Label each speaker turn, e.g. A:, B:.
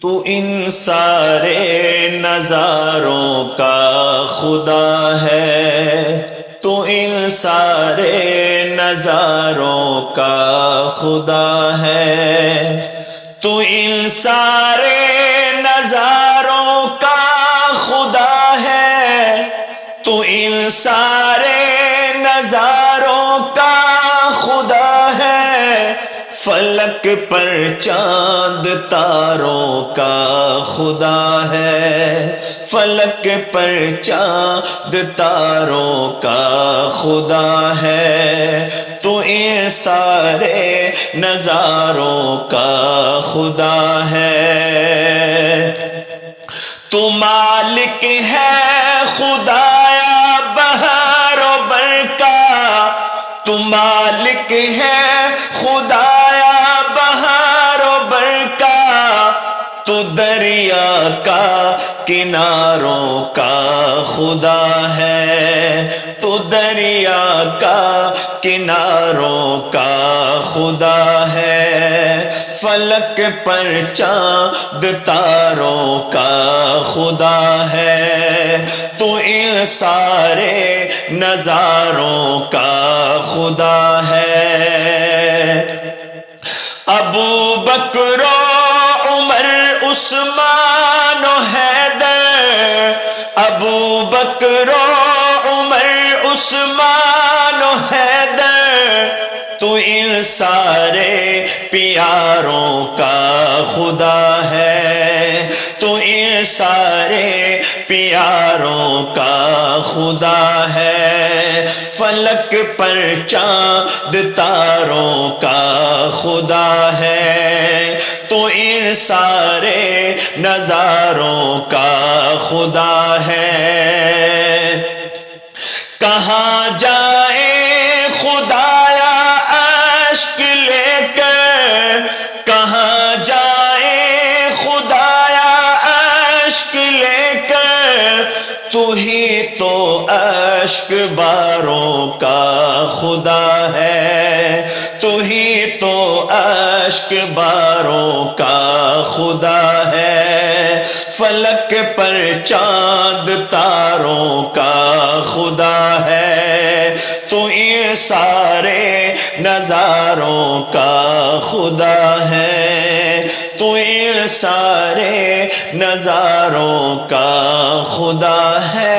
A: تو ان سارے نظاروں کا خدا ہے، تو ان سارے نظاروں کا خدا ہے، تو ان سارے نظاروں کا خدا ہے، تو ان سارے نظاروں کا خدا ہے، فلک پر چاند تاروں کا خدا ہے، فلک پر چاند تاروں کا خدا ہے، تو ان سارے نظاروں کا خدا ہے۔ تو مالک ہے خدایا بہار و بر کا، تو مالک ہے خدایا بہار و بر کا، تو دریا کا کناروں کا خدا ہے، تو دریا کا کناروں کا خدا ہے، فلک پر چاند تاروں کا خدا ہے، تو ان سارے نظاروں کا خدا ہے۔ ابو بکر و عمر عثمان و حیدر، ابو بکر و عمر عثمان و حیدر، تو ان سارے پیاروں کا خدا ہے، تو ان سارے پیاروں کا خدا ہے، فلک پر چاند تاروں کا خدا ہے، تو ان سارے نظاروں کا خدا ہے۔ کہاں جائیں خدایا اشک لے کر، کہاں جائیں خدایا اشک لے کر، تو ہی تو اشک باروں کا خدا ہے، تو ہی تو اشک باروں کا خدا ہے، فلک پر چاند تاروں کا خدا ہے، تو ان سارے نظاروں کا خدا ہے، تو ان سارے نظاروں کا خدا ہے۔